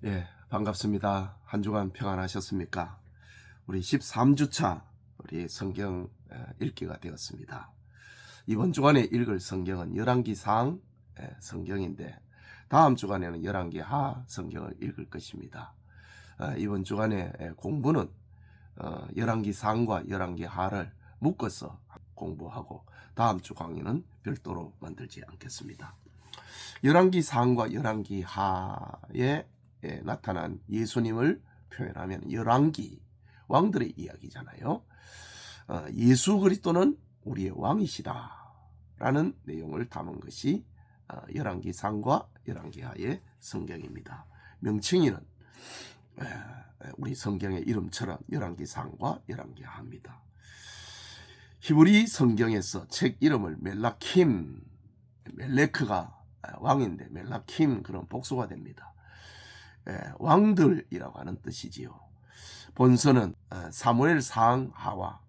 예, 반갑습니다. 한 주간 평안하셨습니까? 우리 13주차 우리 성경 읽기가 되었습니다. 이번 주간에 읽을 성경은 열왕기상 성경인데 다음 주간에는 열왕기하 성경을 읽을 것입니다. 이번 주간에 공부는 열왕기상과 열왕기하를 묶어서 공부하고 다음 주 강의는 별도로 만들지 않겠습니다. 열왕기상과 열왕기하에 나타난 예수님을 표현하면 열왕기, 왕들의 이야기잖아요. 예수 그리스도는 우리의 왕이시다 라는 내용을 담은 것이 열왕기상과 열왕기하의 성경입니다. 명칭에는 우리 성경의 이름처럼 열왕기상과 열왕기하입니다. 히브리 성경에서 책 이름을 멜라킴, 멜레크가 왕인데 멜라킴 그런 복수가 됩니다. 왕들이라고 하는 뜻이지요. 본서는 사무엘상하와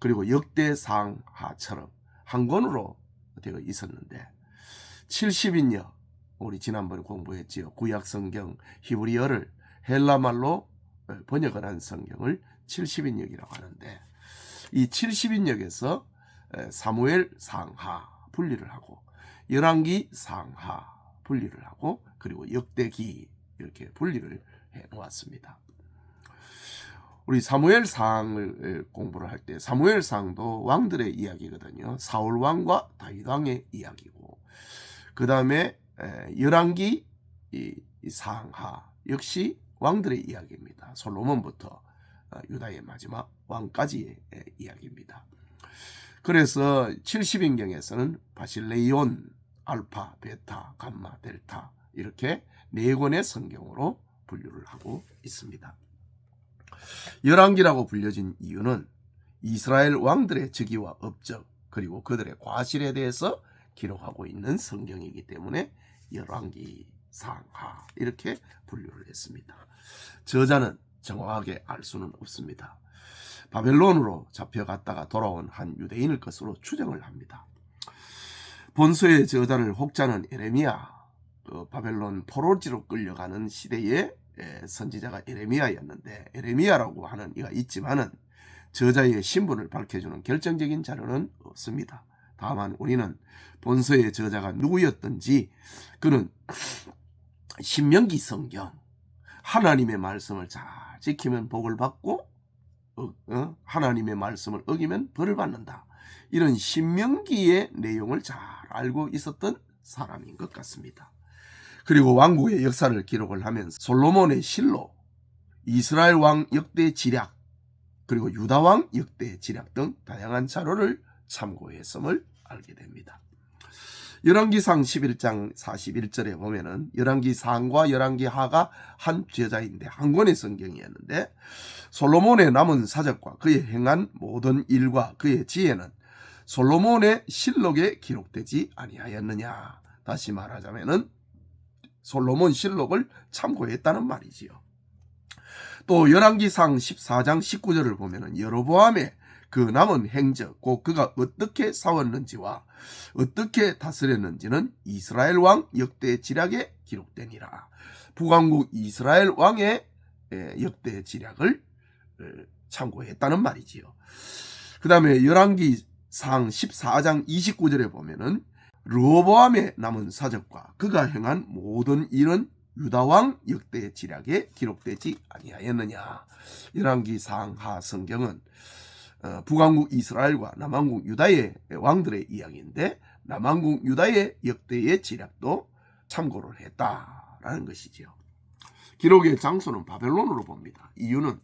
그리고 역대상하처럼 한 권으로 되어 있었는데 70인역 우리 지난번에 공부했지요. 구약성경 히브리어를 헬라말로 번역을 한 성경을 70인역이라고 하는데 이 70인역에서 사무엘상하 분리를 하고 열왕기상하 분리를 하고 그리고 역대기 이렇게 분리를 해 놓았습니다. 우리 사무엘상을 공부를 할 때 사무엘상도 왕들의 이야기거든요. 사울 왕과 다윗 왕의 이야기고 그 다음에 열왕기 상하 역시 왕들의 이야기입니다. 솔로몬부터 유다의 마지막 왕까지의 이야기입니다. 그래서 70인경에서는 바실레이온, 알파, 베타, 감마, 델타 이렇게 네 권의 성경으로 분류를 하고 있습니다. 열왕기라고 불려진 이유는 이스라엘 왕들의 즉위와 업적 그리고 그들의 과실에 대해서 기록하고 있는 성경이기 때문에 열왕기, 상하 이렇게 분류를 했습니다. 저자는 정확하게 알 수는 없습니다. 바벨론으로 잡혀갔다가 돌아온 한 유대인일 것으로 추정을 합니다. 본서의 저자를 혹자는 에레미야, 바벨론 포로지로 끌려가는 시대의 선지자가 에레미야였는데 에레미야라고 하는 이가 있지만은 저자의 신분을 밝혀주는 결정적인 자료는 없습니다. 다만 우리는 본서의 저자가 누구였던지 그는 신명기 성경 하나님의 말씀을 잘 지키면 복을 받고 하나님의 말씀을 어기면 벌을 받는다. 이런 신명기의 내용을 잘 알고 있었던 사람인 것 같습니다. 그리고 왕국의 역사를 기록을 하면서 솔로몬의 실록, 이스라엘 왕 역대 지략, 그리고 유다 왕 역대 지략 등 다양한 자료를 참고했음을 알게 됩니다. 열왕기상 11장 41절에 보면은 열왕기상과 열왕기하가 한 저자인데 한 권의 성경이었는데 솔로몬의 남은 사적과 그의 행한 모든 일과 그의 지혜는 솔로몬의 실록에 기록되지 아니하였느냐. 다시 말하자면은 솔로몬 실록을 참고했다는 말이지요. 또 열왕기상 14장 19절을 보면은 여로보암의 그 남은 행적, 곧 그가 어떻게 싸웠는지와 어떻게 다스렸는지는 이스라엘 왕 역대 지략에 기록되니라. 북왕국 이스라엘 왕의 역대 지략을 참고했다는 말이지요. 그 다음에 열왕기상 14장 29절에 보면은 르호보암의 남은 사적과 그가 행한 모든 일은 유다왕 역대 지략에 기록되지 아니하였느냐. 열왕기상하 성경은 북왕국 이스라엘과 남왕국 유다의 왕들의 이야기인데 남왕국 유다의 역대의 지략도 참고를 했다라는 것이지요. 기록의 장소는 바벨론으로 봅니다. 이유는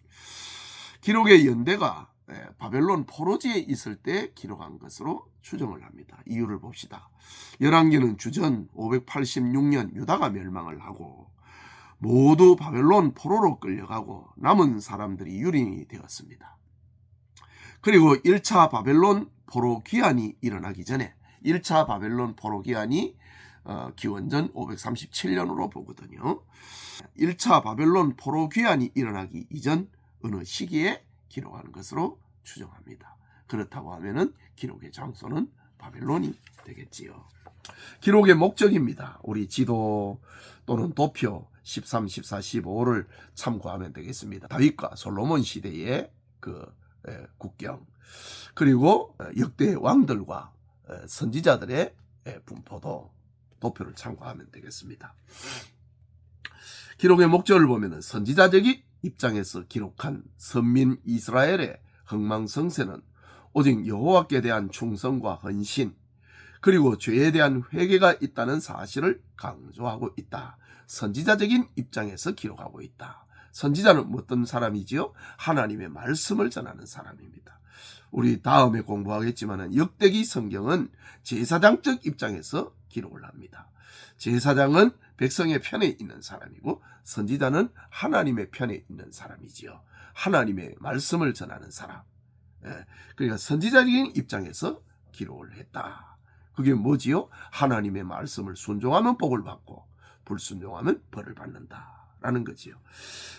기록의 연대가 바벨론 포로지에 있을 때 기록한 것으로 추정을 합니다. 이유를 봅시다. 열왕기는 주전 586년 유다가 멸망을 하고 모두 바벨론 포로로 끌려가고 남은 사람들이 유린이 되었습니다. 그리고 1차 바벨론 포로 귀환이 일어나기 전에 1차 바벨론 포로 귀환이 기원전 537년으로 보거든요. 1차 바벨론 포로 귀환이 일어나기 이전 어느 시기에 기록하는 것으로 추정합니다. 그렇다고 하면은 기록의 장소는 바벨론이 되겠지요. 기록의 목적입니다. 우리 지도 또는 도표 13, 14, 15를 참고하면 되겠습니다. 다윗과 솔로몬 시대의 그 국경, 그리고 역대 왕들과 선지자들의 분포도 도표를 참고하면 되겠습니다. 기록의 목적을 보면 선지자적인 입장에서 기록한 선민 이스라엘의 흥망성쇠는 오직 여호와께 대한 충성과 헌신, 그리고 죄에 대한 회개가 있다는 사실을 강조하고 있다. 선지자적인 입장에서 기록하고 있다. 선지자는 어떤 사람이지요? 하나님의 말씀을 전하는 사람입니다. 우리 다음에 공부하겠지만 역대기 성경은 제사장적 입장에서 기록을 합니다. 제사장은 백성의 편에 있는 사람이고 선지자는 하나님의 편에 있는 사람이지요. 하나님의 말씀을 전하는 사람. 그러니까 선지자적인 입장에서 기록을 했다. 그게 뭐지요? 하나님의 말씀을 순종하면 복을 받고 불순종하면 벌을 받는다라는 거지요.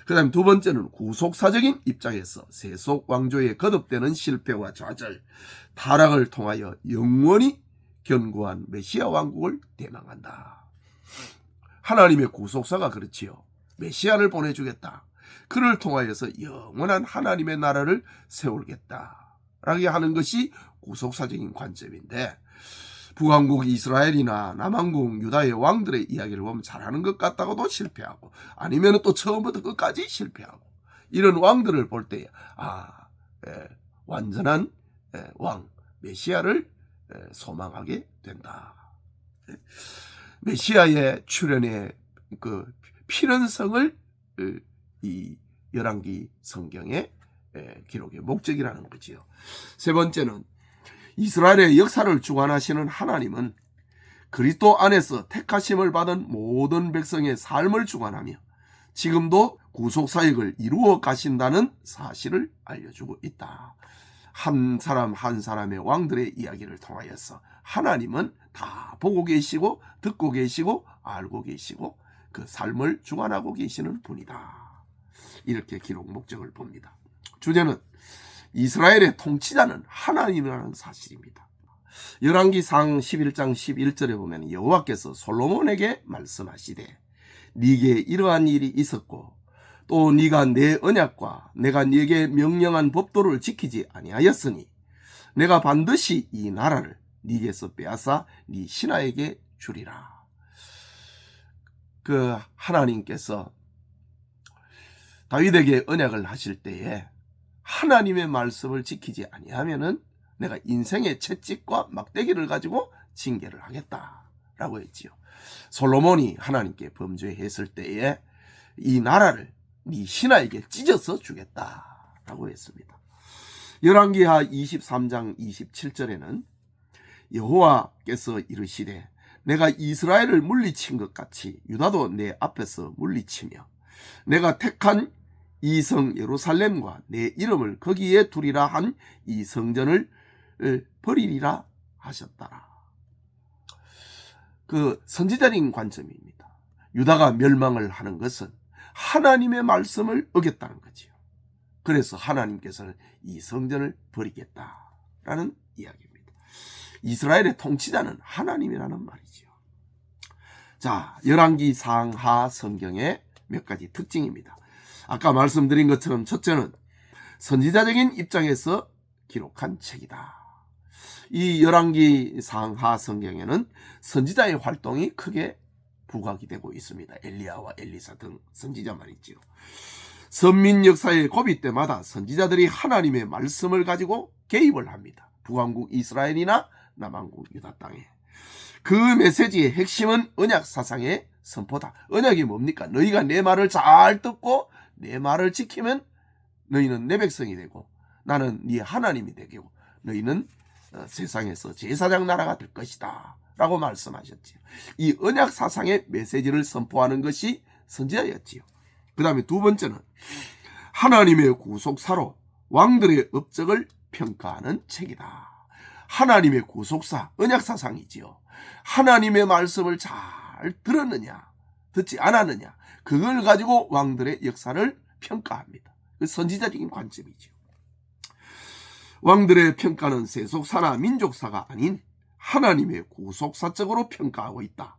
그 다음 두 번째는 구속사적인 입장에서 세속 왕조의 거듭되는 실패와 좌절, 타락을 통하여 영원히 견고한 메시아 왕국을 대망한다. 하나님의 구속사가 그렇지요. 메시아를 보내주겠다. 그를 통하여서 영원한 하나님의 나라를 세우겠다 라고 하는 것이 구속사적인 관점인데, 북왕국 이스라엘이나 남왕국 유다의 왕들의 이야기를 보면 잘하는 것 같다고도 실패하고, 아니면 또 처음부터 끝까지 실패하고, 이런 왕들을 볼 때 완전한 왕 메시아를 소망하게 된다. 메시아의 출현의 그 필연성을 이 열왕기 성경의 기록의 목적이라는 거지요. 세 번째는 이스라엘의 역사를 주관하시는 하나님은 그리스도 안에서 택하심을 받은 모든 백성의 삶을 주관하며 지금도 구속사역을 이루어 가신다는 사실을 알려주고 있다. 한 사람 한 사람의 왕들의 이야기를 통하여서 하나님은 다 보고 계시고 듣고 계시고 알고 계시고 그 삶을 주관하고 계시는 분이다. 이렇게 기록 목적을 봅니다. 주제는 이스라엘의 통치자는 하나님이라는 사실입니다. 열왕기상 11장 11절에 보면 여호와께서 솔로몬에게 말씀하시되 네게 이러한 일이 있었고 또 네가 내 언약과 내가 네게 명령한 법도를 지키지 아니하였으니 내가 반드시 이 나라를 네게서 빼앗아 네 신하에게 주리라. 그 하나님께서 다윗에게 언약을 하실 때에 하나님의 말씀을 지키지 아니하면은 내가 인생의 채찍과 막대기를 가지고 징계를 하겠다라고 했지요. 솔로몬이 하나님께 범죄했을 때에 이 나라를 네 신하에게 찢어서 주겠다라고 했습니다. 열왕기하 23장 27절에는 여호와께서 이르시되 내가 이스라엘을 물리친 것 같이 유다도 내 앞에서 물리치며 내가 택한 이 성 예루살렘과 내 이름을 거기에 두리라 한 이 성전을 버리리라 하셨더라. 그 선지자적인 관점입니다. 유다가 멸망을 하는 것은 하나님의 말씀을 어겼다는 거지요. 그래서 하나님께서는 이 성전을 버리겠다라는 이야기입니다. 이스라엘의 통치자는 하나님이라는 말이지요. 자, 열왕기 상하 성경의 몇 가지 특징입니다. 아까 말씀드린 것처럼 첫째는 선지자적인 입장에서 기록한 책이다. 이 열왕기 상하 성경에는 선지자의 활동이 크게 부각이 되고 있습니다. 엘리야와 엘리사 등 선지자 말이지요. 선민 역사의 고비 때마다 선지자들이 하나님의 말씀을 가지고 개입을 합니다. 북왕국 이스라엘이나 남왕국 유다 땅에. 그 메시지의 핵심은 언약 사상의 선포다. 언약이 뭡니까? 너희가 내 말을 잘 듣고 내 말을 지키면 너희는 내 백성이 되고 나는 네 하나님이 되고 너희는 세상에서 제사장 나라가 될 것이다 라고 말씀하셨지요. 이 언약 사상의 메시지를 선포하는 것이 선지자였지요. 그 다음에 두 번째는 하나님의 구속사로 왕들의 업적을 평가하는 책이다. 하나님의 구속사, 언약 사상이지요. 하나님의 말씀을 잘 들었느냐 듣지 않았느냐 그걸 가지고 왕들의 역사를 평가합니다. 그 선지자적인 관점이죠. 왕들의 평가는 세속사나 민족사가 아닌 하나님의 구속사적으로 평가하고 있다.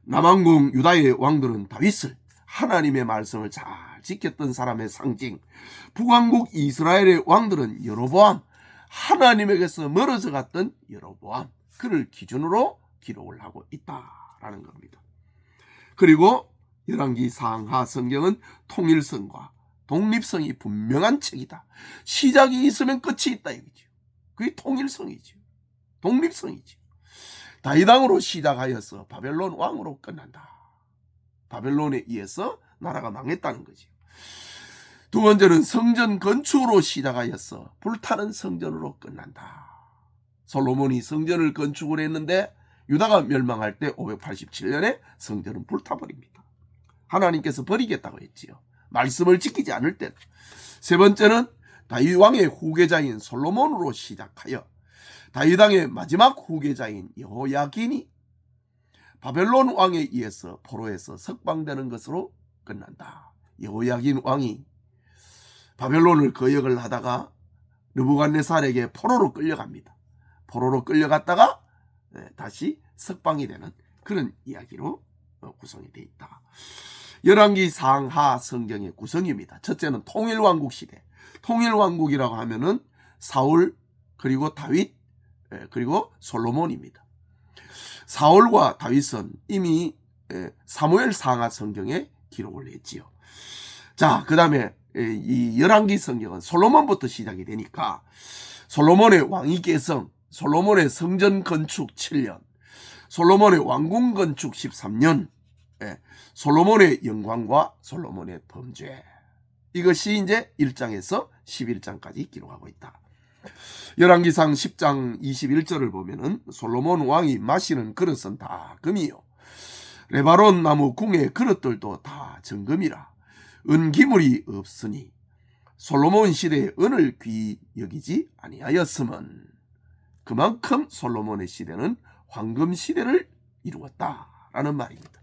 남왕국 유다의 왕들은 다윗을 하나님의 말씀을 잘 지켰던 사람의 상징, 북왕국 이스라엘의 왕들은 여로보암, 하나님에게서 멀어져 갔던 여로보암, 그를 기준으로 기록을 하고 있다라는 겁니다. 그리고 열왕기 상하 성경은 통일성과 독립성이 분명한 책이다. 시작이 있으면 끝이 있다 이거죠. 그게 통일성이죠. 독립성이죠. 다윗 왕으로 시작하여서 바벨론 왕으로 끝난다. 바벨론에 의해서 나라가 망했다는 거죠. 두 번째는 성전 건축으로 시작하여서 불타는 성전으로 끝난다. 솔로몬이 성전을 건축을 했는데 유다가 멸망할 때 587년에 성전은 불타버립니다. 하나님께서 버리겠다고 했지요. 말씀을 지키지 않을 때. 세 번째는 다윗 왕의 후계자인 솔로몬으로 시작하여 다윗 왕의 마지막 후계자인 여호야긴이 바벨론 왕에 의해서 포로에서 석방되는 것으로 끝난다. 여호야긴 왕이 바벨론을 거역을 하다가 느부갓네살에게 포로로 끌려갑니다. 포로로 끌려갔다가 다시 석방이 되는 그런 이야기로 구성이 되어 있다. 열왕기 상하 성경의 구성입니다. 첫째는 통일왕국 시대. 통일왕국이라고 하면은 사울 그리고 다윗 그리고 솔로몬입니다. 사울과 다윗은 이미 사무엘 상하 성경에 기록을 했지요. 자, 그 다음에 이 열왕기 성경은 솔로몬부터 시작이 되니까 솔로몬의 왕위 계성, 솔로몬의 성전 건축 7년, 솔로몬의 왕궁 건축 13년, 솔로몬의 영광과 솔로몬의 범죄, 이것이 이제 1장에서 11장까지 기록하고 있다. 열왕기상 10장 21절을 보면은 솔로몬 왕이 마시는 그릇은 다 금이요 레바논 나무 궁의 그릇들도 다 정금이라 은기물이 없으니 솔로몬 시대의 은을 귀히 여기지 아니하였음은 그만큼 솔로몬의 시대는 황금 시대를 이루었다라는 말입니다.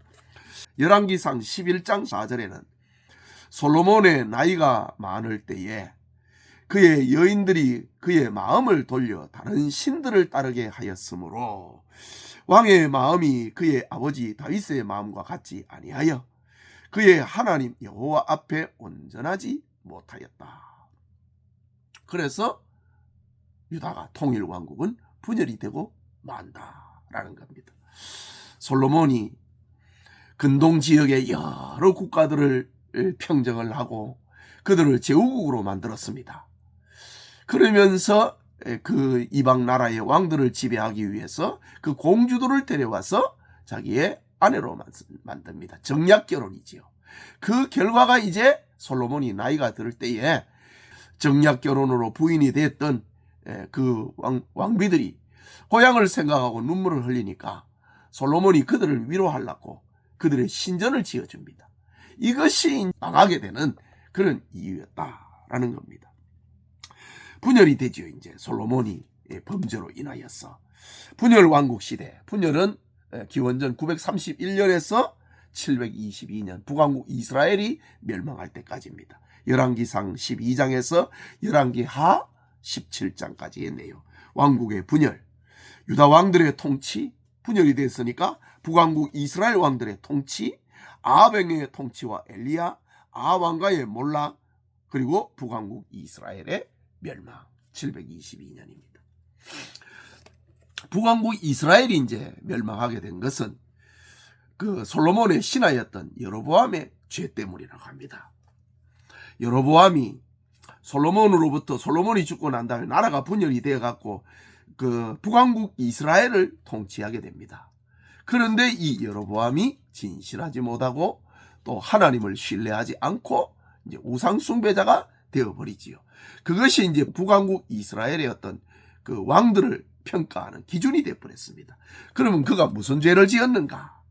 열왕기상 11장 4절에는 솔로몬의 나이가 많을 때에 그의 여인들이 그의 마음을 돌려 다른 신들을 따르게 하였으므로 왕의 마음이 그의 아버지 다윗의 마음과 같지 아니하여 그의 하나님 여호와 앞에 온전하지 못하였다. 그래서 유다가 통일왕국은 분열이 되고 만다라는 겁니다. 솔로몬이 근동 지역의 여러 국가들을 평정을 하고 그들을 제후국으로 만들었습니다. 그러면서 그 이방 나라의 왕들을 지배하기 위해서 그 공주들을 데려와서 자기의 아내로 만듭니다. 정략 결혼이지요. 그 결과가 이제 솔로몬이 나이가 들 때에 정략 결혼으로 부인이 됐던 그 왕비들이 고향을 생각하고 눈물을 흘리니까 솔로몬이 그들을 위로하려고 그들의 신전을 지어줍니다. 이것이 망하게 되는 그런 이유였다라는 겁니다. 분열이 되죠. 이제 솔로몬이 범죄로 인하여서 분열 왕국 시대. 분열은 기원전 931년에서 722년 북왕국 이스라엘이 멸망할 때까지입니다. 열왕기상 12장에서 열왕기하 17장까지의 내용. 왕국의 분열, 유다 왕들의 통치, 분열이 됐으니까 북왕국 이스라엘 왕들의 통치, 아합의 통치와 엘리야, 아합 왕가의 몰락, 그리고 북왕국 이스라엘의 멸망 722년입니다. 북왕국 이스라엘이 이제 멸망하게 된 것은 그 솔로몬의 신하였던 여로보암의 죄 때문이라고 합니다. 여로보암이 솔로몬이 죽고 난 다음에 나라가 분열이 되어 갖고 그 북왕국 이스라엘을 통치하게 됩니다. 그런데 이 여로보암이 진실하지 못하고 또 하나님을 신뢰하지 않고 이제 우상 숭배자가 되어버리지요. 그것이 이제 북왕국 이스라엘의 어떤 그 왕들을 평가하는 기준이 되어버렸습니다. 그러면 그가 무슨 죄를 지었는가?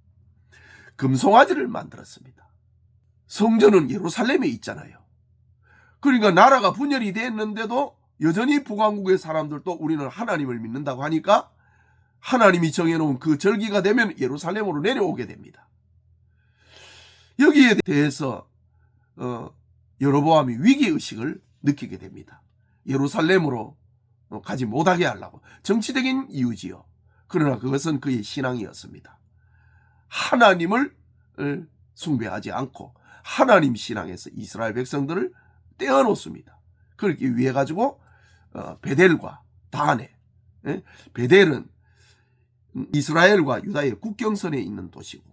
금송아지를 만들었습니다. 성전은 예루살렘에 있잖아요. 그러니까 나라가 분열이 됐는데도 여전히 북왕국의 사람들도 우리는 하나님을 믿는다고 하니까 하나님이 정해놓은 그 절기가 되면 예루살렘으로 내려오게 됩니다. 여기에 대해서 여로보암이 위기의식을 느끼게 됩니다. 예루살렘으로 가지 못하게 하려고. 정치적인 이유지요. 그러나 그것은 그의 신앙이었습니다. 하나님을 숭배하지 않고 하나님 신앙에서 이스라엘 백성들을 떼어놓습니다. 그렇게 위해 가지고 베델과 다한에, 베델은 이스라엘과 유다의 국경선에 있는 도시고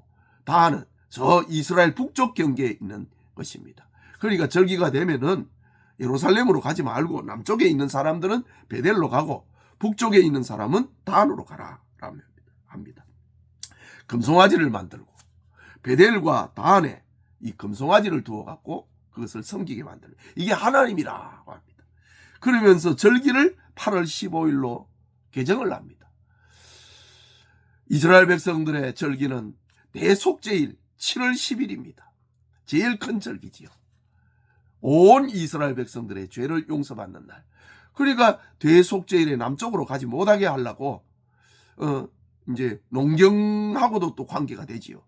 다한은 저 이스라엘 북쪽 경계에 있는 것입니다. 그러니까 절기가 되면은 예루살렘으로 가지 말고 남쪽에 있는 사람들은 베델로 가고 북쪽에 있는 사람은 다한으로 가라 합니다. 금송아지를 만들고 베델과 다한에 이 금송아지를 두어 갖고 그것을 섬기게 만드는, 이게 하나님이라고 합니다. 그러면서 절기를 8월 15일로 개정을 합니다. 이스라엘 백성들의 절기는 대속제일 7월 10일입니다. 제일 큰 절기지요. 온 이스라엘 백성들의 죄를 용서받는 날. 그러니까 대속제일에 남쪽으로 가지 못하게 하려고 이제 농경하고도 또 관계가 되지요.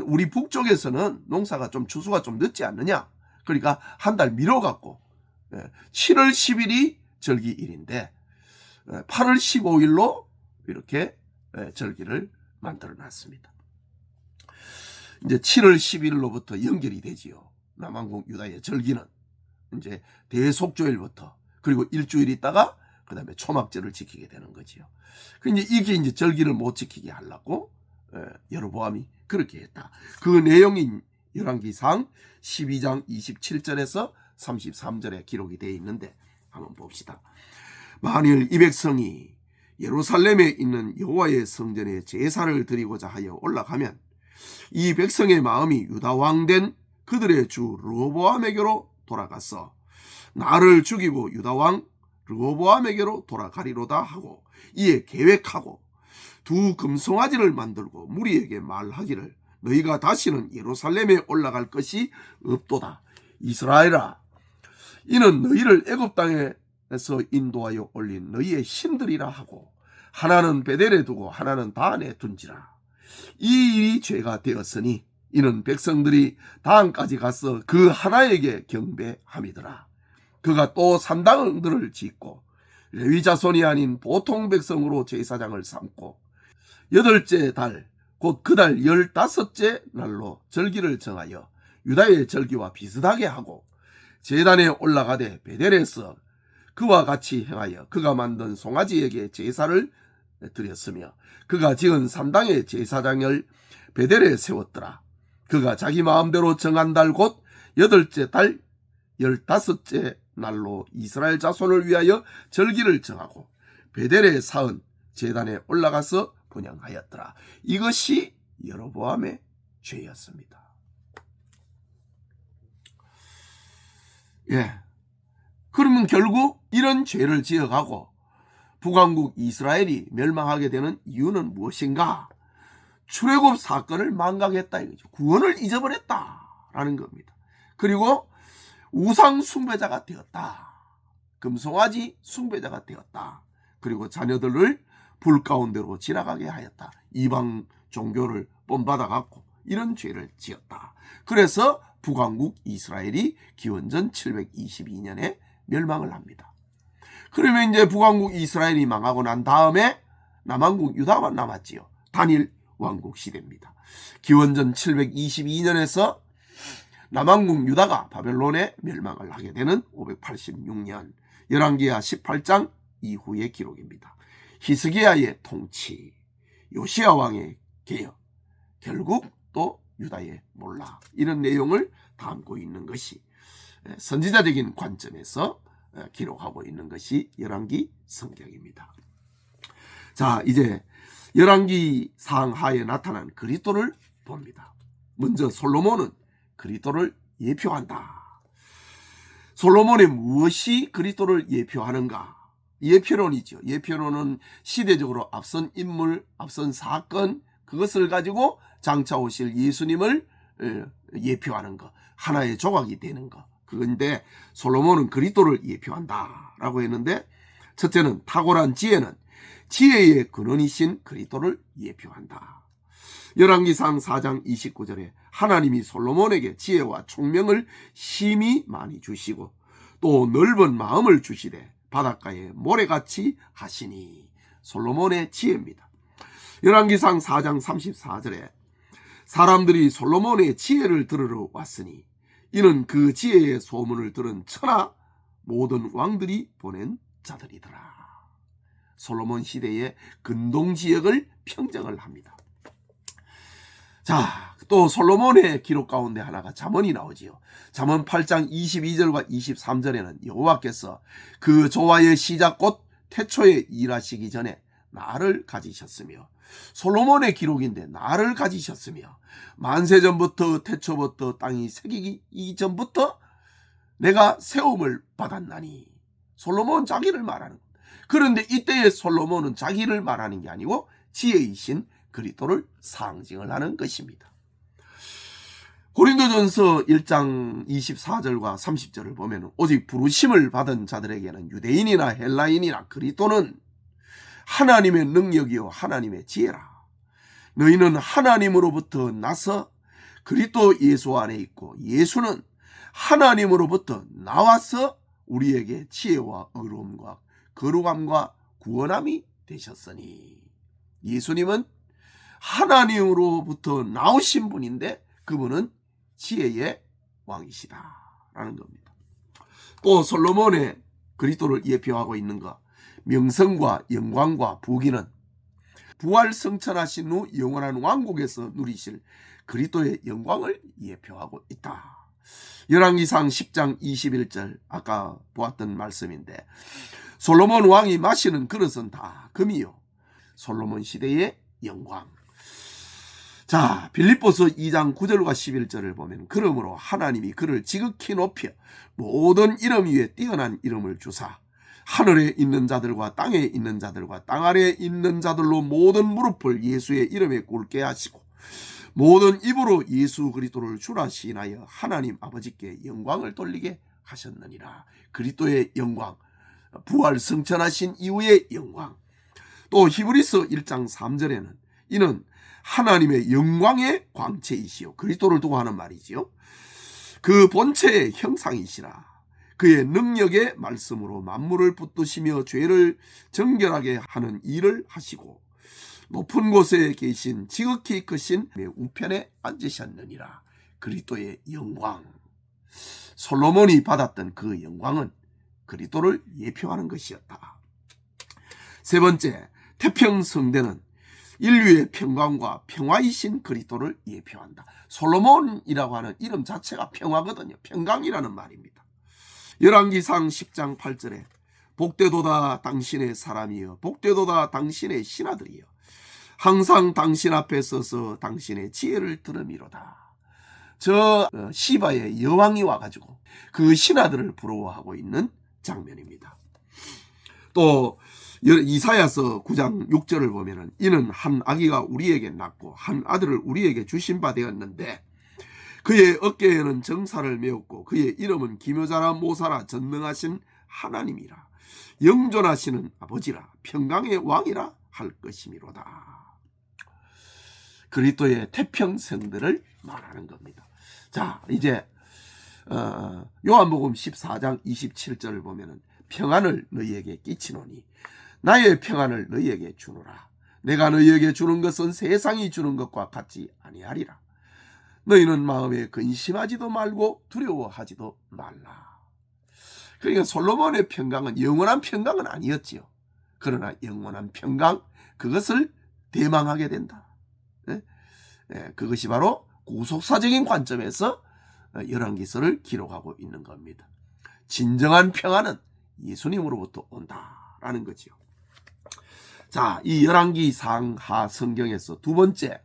우리 북쪽에서는 농사가 좀 추수가 좀 늦지 않느냐. 그러니까 한 달 미뤄갖고 7월 10일이 절기일인데 8월 15일로 이렇게 절기를 만들어 놨습니다. 이제 7월 10일로부터 연결이 되지요. 남한국 유다의 절기는 이제 대속조일부터 그리고 일주일 있다가 그 다음에 초막절을 지키게 되는 거지요. 근데 이게 이제 절기를 못 지키게 하려고 여로보암이 그렇게 했다. 그 내용이 열왕기상 12장 27절에서 33절에 기록이 되어 있는데 한번 봅시다. 만일 이 백성이 예루살렘에 있는 여호와의 성전에 제사를 드리고자 하여 올라가면 이 백성의 마음이 유다 왕 된 그들의 주 르호보암에게로 돌아가서 나를 죽이고 유다 왕 르호보암에게로 돌아가리로다 하고 이에 계획하고 두 금송아지를 만들고 무리에게 말하기를 너희가 다시는 예루살렘에 올라갈 것이 없도다. 이스라엘아, 이는 너희를 애굽 땅에서 인도하여 올린 너희의 신들이라 하고 하나는 베델에 두고 하나는 다한에 둔지라. 이 일이 죄가 되었으니 이는 백성들이 다한까지 가서 그 하나에게 경배함이더라. 그가 또 산당들을 짓고 레위 자손이 아닌 보통 백성으로 제사장을 삼고 8째 달 곧 그 달 15째 날로 절기를 정하여 유다의 절기와 비슷하게 하고 제단에 올라가되 베델에서 그와 같이 행하여 그가 만든 송아지에게 제사를 드렸으며 그가 지은 산당의 제사장을 베델에 세웠더라. 그가 자기 마음대로 정한 달 곧 8째 달 15째 날로 이스라엘 자손을 위하여 절기를 정하고 베델에 쌓은 제단에 올라가서 분향하였더라. 이것이 여로보암의 죄였습니다. 그러면 결국 이런 죄를 지어가고 북왕국 이스라엘이 멸망하게 되는 이유는 무엇인가? 출애굽 사건을 망각했다 이거죠. 구원을 잊어버렸다라는 겁니다. 그리고 우상 숭배자가 되었다. 금송아지 숭배자가 되었다. 그리고 자녀들을 불 가운데로 지나가게 하였다. 이방 종교를 본받아 갖고 이런 죄를 지었다. 그래서 북왕국 이스라엘이 기원전 722년에 멸망을 합니다. 그러면 이제 북왕국 이스라엘이 망하고 난 다음에 남왕국 유다만 남았지요. 단일 왕국 시대입니다. 기원전 722년에서 남왕국 유다가 바벨론에 멸망을 하게 되는 586년 열왕기하 18장 이후의 기록입니다. 히스기야의 통치, 요시야 왕의 개혁, 결국 또 유다의 몰락, 이런 내용을 담고 있는 것이 선지자적인 관점에서 기록하고 있는 것이 열왕기 성경입니다. 자, 이제 열왕기 상하에 나타난 그리스도를 봅니다. 먼저 솔로몬은 그리스도를 예표한다. 솔로몬의 무엇이 그리스도를 예표하는가? 예표론이죠. 예표론은 시대적으로 앞선 인물, 앞선 사건, 그것을 가지고 장차 오실 예수님을 예표하는 것, 하나의 조각이 되는 것. 그런데 솔로몬은 그리스도를 예표한다라고 했는데, 첫째는 탁월한 지혜는 지혜의 근원이신 그리스도를 예표한다. 열왕기상 4장 29절에 하나님이 솔로몬에게 지혜와 총명을 심히 많이 주시고 또 넓은 마음을 주시되 바닷가에 모래같이 하시니, 솔로몬의 지혜입니다. 열왕기상 4장 34절에 사람들이 솔로몬의 지혜를 들으러 왔으니 이는 그 지혜의 소문을 들은 천하 모든 왕들이 보낸 자들이더라. 솔로몬 시대의 근동지역을 평정을 합니다. 자, 또 솔로몬의 기록 가운데 하나가 잠언이 나오지요. 잠언 8장 22절과 23절에는 여호와께서 그 조화의 시작 곧 태초에 일하시기 전에 나를 가지셨으며, 솔로몬의 기록인데 나를 가지셨으며 만세전부터 태초부터 땅이 새기기 이전부터 내가 세움을 받았나니. 솔로몬 자기를 말하는 것. 그런데 이때의 솔로몬은 자기를 말하는 게 아니고 지혜이신 그리스도를 상징을 하는 것입니다. 고린도전서 1장 24절과 30절을 보면 오직 부르심을 받은 자들에게는 유대인이나 헬라인이나 그리스도는 하나님의 능력이요 하나님의 지혜라. 너희는 하나님으로부터 나서 그리스도 예수 안에 있고 예수는 하나님으로부터 나와서 우리에게 지혜와 의로움과 거룩함과 구원함이 되셨으니. 예수님은 하나님으로부터 나오신 분인데 그분은 지혜의 왕이시다라는 겁니다. 또 솔로몬의 그리스도를 예표하고 있는 것, 명성과 영광과 부귀는 부활 승천하신 후 영원한 왕국에서 누리실 그리스도의 영광을 예표하고 있다. 열왕기상 10장 21절, 아까 보았던 말씀인데 솔로몬 왕이 마시는 그릇은 다 금이요 솔로몬 시대의 영광. 자, 빌립보서 2장 9절과 11절을 보면 그러므로 하나님이 그를 지극히 높여 모든 이름 위에 뛰어난 이름을 주사 하늘에 있는 자들과 땅에 있는 자들과 땅 아래에 있는 자들로 모든 무릎을 예수의 이름에 꿇게 하시고 모든 입으로 예수 그리스도를 주라 시인하여 하나님 아버지께 영광을 돌리게 하셨느니라. 그리스도의 영광, 부활 승천하신 이후의 영광. 또 히브리서 1장 3절에는 이는 하나님의 영광의 광채이시요, 그리스도를 두고 하는 말이지요. 그 본체의 형상이시라. 그의 능력의 말씀으로 만물을 붙드시며 죄를 정결하게 하는 일을 하시고 높은 곳에 계신 지극히 크신 우편에 앉으셨느니라. 그리스도의 영광. 솔로몬이 받았던 그 영광은 그리스도를 예표하는 것이었다. 세 번째, 태평성대는 인류의 평강과 평화이신 그리스도를 예표한다. 솔로몬이라고 하는 이름 자체가 평화거든요. 평강이라는 말입니다. 열왕기상 10장 8절에 복되도다 당신의 사람이여 복되도다 당신의 신하들이여 항상 당신 앞에 서서 당신의 지혜를 들음이로다. 저 시바의 여왕이 와가지고 그 신하들을 부러워하고 있는 장면입니다. 또 이사야서 9장 6절을 보면은 이는 한 아기가 우리에게 낳고 한 아들을 우리에게 주신 바 되었는데 그의 어깨에는 정사를 메었고 그의 이름은 기묘자라 모사라 전능하신 하나님이라 영존하시는 아버지라 평강의 왕이라 할 것이미로다. 그리스도의 태평성들을 말하는 겁니다. 자, 이제 요한복음 14장 27절을 보면은 평안을 너희에게 끼치노니 나의 평안을 너희에게 주노라. 내가 너희에게 주는 것은 세상이 주는 것과 같지 아니하리라. 너희는 마음에 근심하지도 말고 두려워하지도 말라. 그러니까 솔로몬의 평강은 영원한 평강은 아니었지요. 그러나 영원한 평강, 그것을 대망하게 된다. 그것이 바로 구속사적인 관점에서 열왕기서를 기록하고 있는 겁니다. 진정한 평안은 예수님으로부터 온다라는 거지요. 자, 이 열왕기 상하 성경에서 두 번째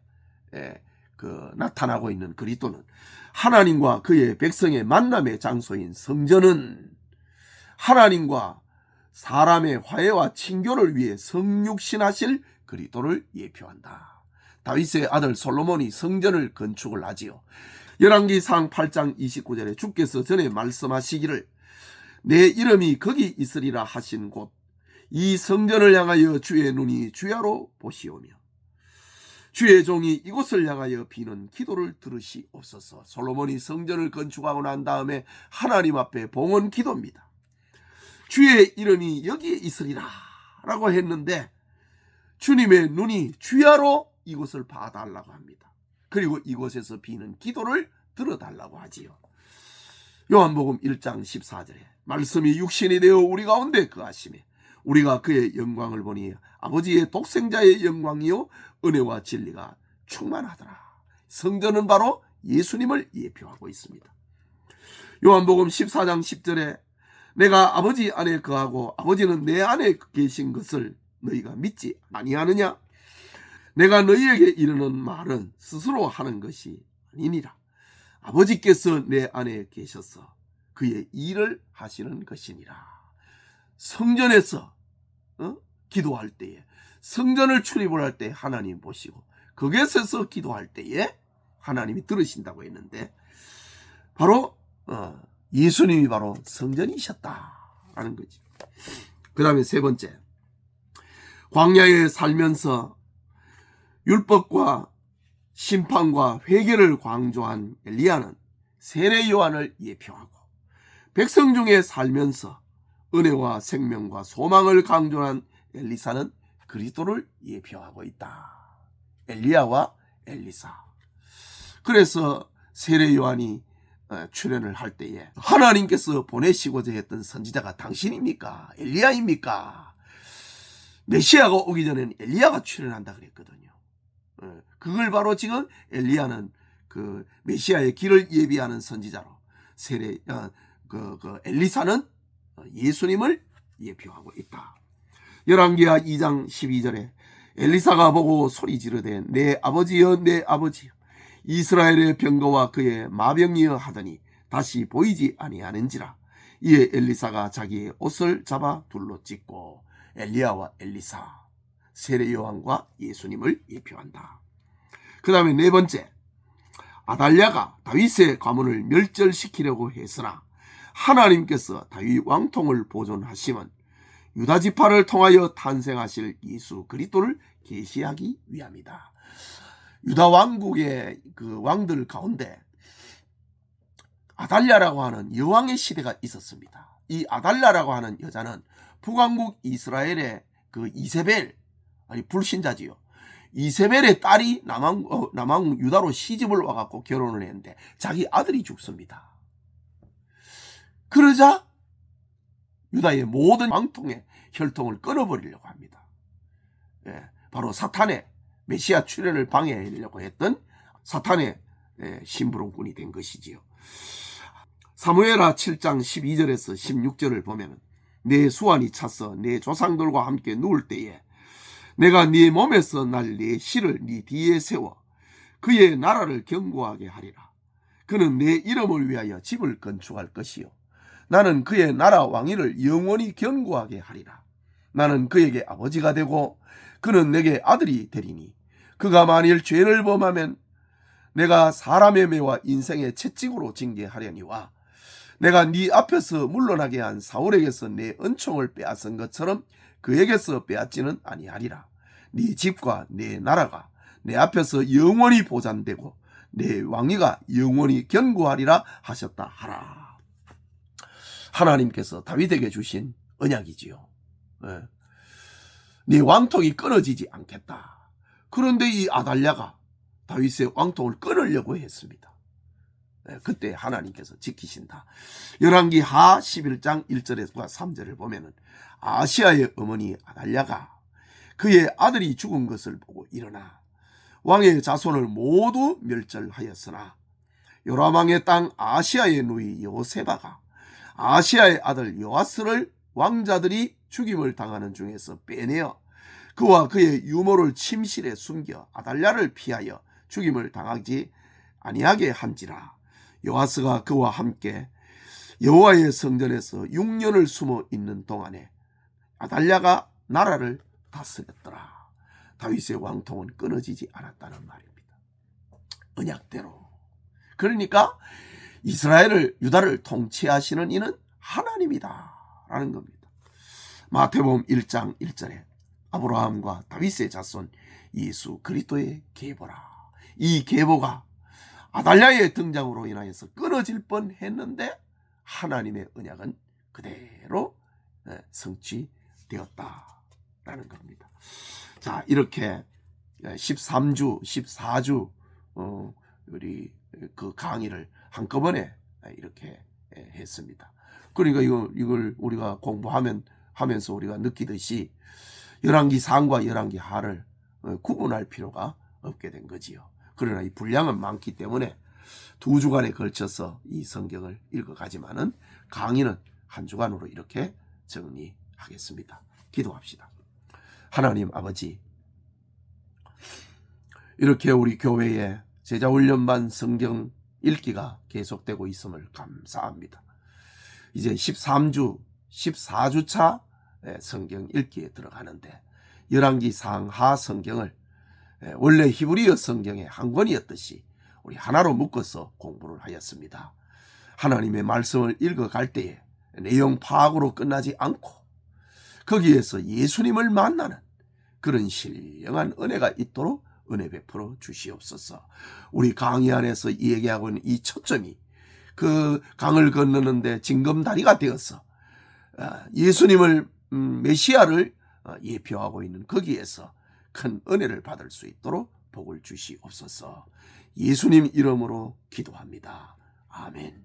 나타나고 있는 그리스도는 하나님과 그의 백성의 만남의 장소인 성전은 하나님과 사람의 화해와 친교를 위해 성육신하실 그리스도를 예표한다. 다윗의 아들 솔로몬이 성전을 건축을 하지요. 열왕기상 8장 29절에 주께서 전에 말씀하시기를 내 이름이 거기 있으리라 하신 곳 이 성전을 향하여 주의 눈이 주야로 보시오며 주의 종이 이곳을 향하여 비는 기도를 들으시옵소서. 솔로몬이 성전을 건축하고 난 다음에 하나님 앞에 봉헌 기도입니다. 주의 이름이 여기에 있으리라 라고 했는데 주님의 눈이 주야로 이곳을 봐달라고 합니다. 그리고 이곳에서 비는 기도를 들어달라고 하지요. 요한복음 1장 14절에 말씀이 육신이 되어 우리 가운데 거하시매 우리가 그의 영광을 보니 아버지의 독생자의 영광이요 은혜와 진리가 충만하더라. 성전은 바로 예수님을 예표하고 있습니다. 요한복음 14장 10절에 내가 아버지 안에 거하고 아버지는 내 안에 계신 것을 너희가 믿지 아니하느냐? 내가 너희에게 이르는 말은 스스로 하는 것이 아니니라. 아버지께서 내 안에 계셔서 그의 일을 하시는 것이니라. 성전에서 기도할 때에, 성전을 출입을 할 때 하나님 보시고 거기에서 기도할 때에 하나님이 들으신다고 했는데 바로 예수님이 바로 성전이셨다라는 거지. 그 다음에 세 번째, 광야에 살면서 율법과 심판과 회개를 강조한 엘리야는 세례 요한을 예표하고, 백성 중에 살면서 은혜와 생명과 소망을 강조한 엘리사는 그리스도를 예표하고 있다. 엘리야와 엘리사. 그래서 세례 요한이 출연을 할 때에 하나님께서 보내시고자 했던 선지자가 당신입니까? 엘리야입니까? 메시아가 오기 전에는 엘리야가 출연한다 그랬거든요. 그걸 바로 지금 엘리야는 그 메시아의 길을 예비하는 선지자로, 엘리사는 예수님을 예표하고 있다. 열왕기하 2장 12절에 엘리사가 보고 소리 지르되 내 아버지여 내 아버지여 이스라엘의 병거와 그의 마병이여 하더니 다시 보이지 아니하는지라. 이에 엘리사가 자기의 옷을 잡아 둘러 찢고. 엘리야와 엘리사, 세례 요한과 예수님을 예표한다. 그 다음에 네 번째, 아달랴가 다윗의 가문을 멸절시키려고 했으나 하나님께서 다윗 왕통을 보존하심은 유다 지파를 통하여 탄생하실 예수 그리스도를 계시하기 위함이다. 유다 왕국의 그 왕들 가운데 아달랴라고 하는 여왕의 시대가 있었습니다. 이 아달랴라고 하는 여자는 북왕국 이스라엘의 그 이세벨, 불신자지요. 이세벨의 딸이 남왕 유다로 시집을 와갖고 결혼을 했는데 자기 아들이 죽습니다. 그러자 유다의 모든 왕통의 혈통을 끊어버리려고 합니다. 바로 사탄의 메시아 출현을 방해하려고 했던 사탄의 심부름꾼이 된 것이지요. 사무엘하 7장 12절에서 16절을 보면 내 수완이 차서 내 조상들과 함께 누울 때에 내가 네 몸에서 날 내 씨를 네 뒤에 세워 그의 나라를 견고하게 하리라. 그는 내 이름을 위하여 집을 건축할 것이요 나는 그의 나라 왕위를 영원히 견고하게 하리라. 나는 그에게 아버지가 되고 그는 내게 아들이 되리니 그가 만일 죄를 범하면 내가 사람의 매와 인생의 채찍으로 징계하려니와 내가 네 앞에서 물러나게 한 사울에게서 내 은총을 빼앗은 것처럼 그에게서 빼앗지는 아니하리라. 네 집과 내 나라가 내 앞에서 영원히 보존되고 내 왕위가 영원히 견고하리라 하셨다 하라. 하나님께서 다윗에게 주신 언약이지요. 네 왕통이 끊어지지 않겠다. 그런데 이 아달랴가 다윗의 왕통을 끊으려고 했습니다. 그때 하나님께서 지키신다. 열왕기하 11장 1절과 3절을 보면은 아시아의 어머니 아달랴가 그의 아들이 죽은 것을 보고 일어나 왕의 자손을 모두 멸절하였으나 요람왕의 땅 아시아의 누이 여호세바가 아시아의 아들 요아스를 왕자들이 죽임을 당하는 중에서 빼내어 그와 그의 유모를 침실에 숨겨 아달랴를 피하여 죽임을 당하지 아니하게 한지라. 요아스가 그와 함께 여호와의 성전에서 6년을 숨어 있는 동안에 아달랴가 나라를 다스렸더라. 다윗의 왕통은 끊어지지 않았다는 말입니다. 언약대로. 그러니까 이스라엘을, 유다를 통치하시는 이는 하나님이다 라는 겁니다. 마태복음 1장 1절에 아브라함과 다윗의 자손 예수 그리스도의 계보라. 이 계보가 아달랴의 등장으로 인하여서 끊어질 뻔했는데 하나님의 언약은 그대로 성취되었다 라는 겁니다. 자, 이렇게 13주, 14주 우리 그 강의를 한꺼번에 이렇게 했습니다. 그러니까 이걸 우리가 공부하면서 우리가 느끼듯이 열왕기 상과 열왕기 하를 구분할 필요가 없게 된 거지요. 그러나 이 분량은 많기 때문에 2주간에 걸쳐서 이 성경을 읽어가지만은 강의는 한 주간으로 이렇게 정리하겠습니다. 기도합시다. 하나님 아버지, 이렇게 우리 교회에 제자훈련반 성경 읽기가 계속되고 있음을 감사합니다. 이제 13주, 14주차 성경 읽기에 들어가는데 열왕기 상하 성경을 원래 히브리어 성경의 한 권이었듯이 우리 하나로 묶어서 공부를 하였습니다. 하나님의 말씀을 읽어갈 때에 내용 파악으로 끝나지 않고 거기에서 예수님을 만나는 그런 신령한 은혜가 있도록 은혜 베풀어 주시옵소서. 우리 강의 안에서 얘기하고 있는 이 초점이 그 강을 건너는데 징검다리가 되어서 예수님을 메시아를 예표하고 있는 거기에서 큰 은혜를 받을 수 있도록 복을 주시옵소서. 예수님 이름으로 기도합니다. 아멘.